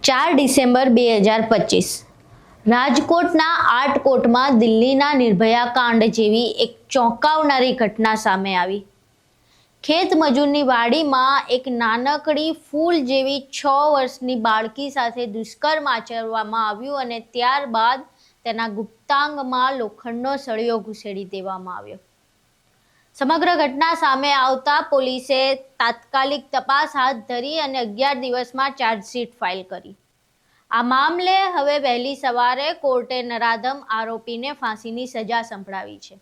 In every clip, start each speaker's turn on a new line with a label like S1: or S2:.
S1: 4 December 2025 રાજકોટના આટકોટમાં દિલ્હીના નિર્ભયા કાંડ જેવી એક ચોંકાવનારી ઘટના સામે આવી। ખેત મજૂરની વાડીમાં એક નાનકડી ફૂલ જેવી 6 વર્ષની બાળકી સાથે દુષ્કર્મ આચરવામાં આવ્યું અને ત્યારબાદ તેના ગુપ્તાંગમાં લોખંડનો સળિયો ઘુસેડી દેવામાં આવ્યો। સમગ્ર ઘટના સામે આવતા પોલીસે તાત્કાલિક તપાસ હાથ ધરી અને 11 દિવસમાં ચાર્જશીટ ફાઇલ કરી। આ મામલે હવે વહેલી સવારે કોર્ટે નરાધમ આરોપીને ફાંસીની સજા સંભળાવી છે।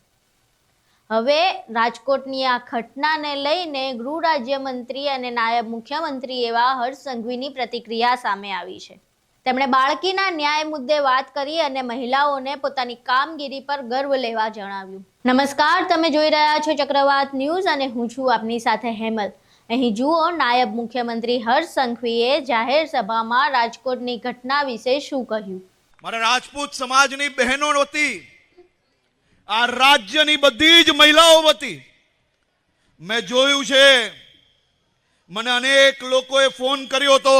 S1: હવે રાજકોટની આ ઘટનાને લઈને ગૃહ રાજ્યમંત્રી અને નાયબ મુખ્યમંત્રી એવા હર્ષ સંઘવીની પ્રતિક્રિયા સામે આવી છે। તેમણે બાળકીના ન્યાય મુદ્દે વાત કરી અને મહિલાઓને પોતાની કામગીરી પર ગર્વ લેવા જણાવ્યું। નમસ્કાર, તમે જોઈ રહ્યા છો ચક્રવાત ન્યૂઝ અને હું છું આપની સાથે હેમલ। અહીં જુઓ નાયબ મુખ્યમંત્રી હર્ષ સંઘવીએ જાહેર સભામાં રાજકોટની ઘટના વિશે શું કહ્યું।
S2: મારા રાજપૂત સમાજની બહેનો વતી, આ રાજ્યની બધી જ મહિલાઓ વતી મેં જોયું છે, મને અનેક લોકોએ ફોન કર્યો હતો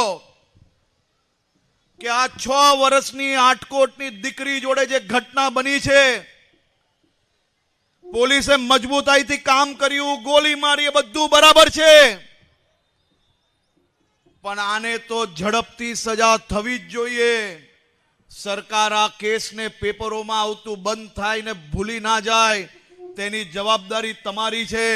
S2: કે આ 6 વર્ષની આટકોટની દીકરી જોડે જે ઘટના બની છે, પોલીસે મજબૂતાઈથી કામ કર્યું, ગોળી મારી, એ બધું બરાબર છે, પણ આને તો ઝડપથી સજા થવી જ જોઈએ। સરકાર આ કેસને પેપરોમાં આવતું બંધ થાય ને ભૂલી ના જાય, તેની જવાબદારી તમારી છે।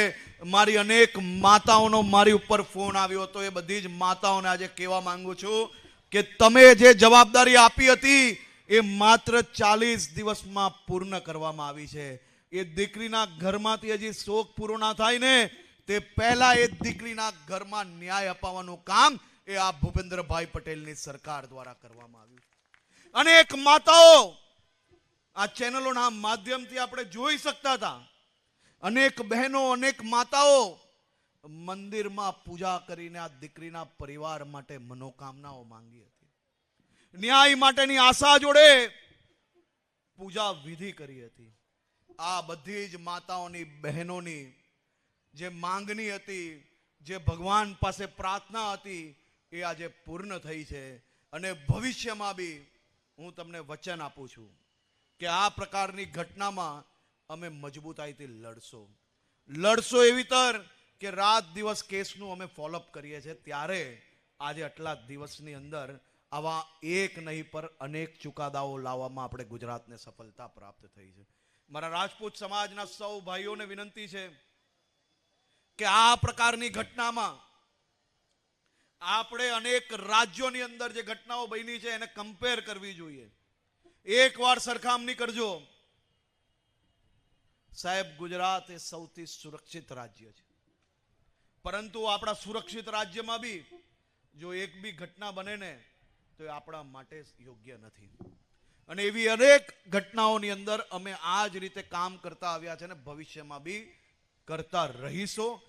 S2: મારી અનેક માતાઓનો મારી ઉપર ફોન આવ્યો હતો, એ બધી જ માતાઓને આજે કહેવા માંગુ છું કે તમે જે જવાબદારી આપી હતી એ માત્ર 40 દિવસમાં પૂર્ણ કરવામાં આવી છે। એ દીકરીના ઘરમાંથી હજી શોક પૂરો ના થાય ને તે પહેલા એ દીકરીના ઘરમાં ન્યાય અપાવવાનું કામ એ આ ભૂપેન્દ્રભાઈ પટેલની સરકાર દ્વારા કરવામાં આવ્યું। અનેક માતાઓ આ ચેનલોના માધ્યમથી આપણે જોઈ શકતા હતા, અનેક બહેનો, અનેક માતાઓ મંદિરમાં પૂજા કરીને આ દીકરીના પરિવાર માટે મનોકામનાઓ માંગી હતી, ન્યાય માટેની આશા જોડે પૂજા વિધિ કરી હતી। આ બધી જ માતાઓની, બહેનોની જે માંગણી હતી, જે ભગવાન પાસે પ્રાર્થના હતી, એ આજે પૂર્ણ થઈ છે। અને ભવિષ્યમાં બી હું તમને વચન આપું છું કે આ પ્રકારની ઘટનામાં અમે મજબૂતાઈથી લડશો એવી તર કે રાત દિવસ કેસનું અમે ફોલોઅપ કરીએ છીએ। ત્યારે આજે આટલા દિવસની અંદર આવા એક નહીં પર અનેક ચુકાદાઓ લાવવામાં આપણે ગુજરાતને સફળતા પ્રાપ્ત થઈ છે। મારા રાજપૂત સમાજના સૌ ભાઈઓને વિનંતી છે કે આ પ્રકારની ઘટનામાં આપણે અનેક રાજ્યોની અંદર જે ઘટનાઓ બની છે એને કમ્પેર કરવી જોઈએ। એકવાર સરખામણી કરજો સાહેબ, ગુજરાત એ સૌથી સુરક્ષિત રાજ્ય છે, પરંતુ આપણા સુરક્ષિત રાજ્યમાં બી જો એક બી ઘટના બને ને તો એ આપણા માટે યોગ્ય નથી। અને એવી અનેક ઘટનાઓની અંદર અમે આ જ રીતે કામ કરતા આવ્યા છે ને ભવિષ્યમાં બી કરતા રહીશું।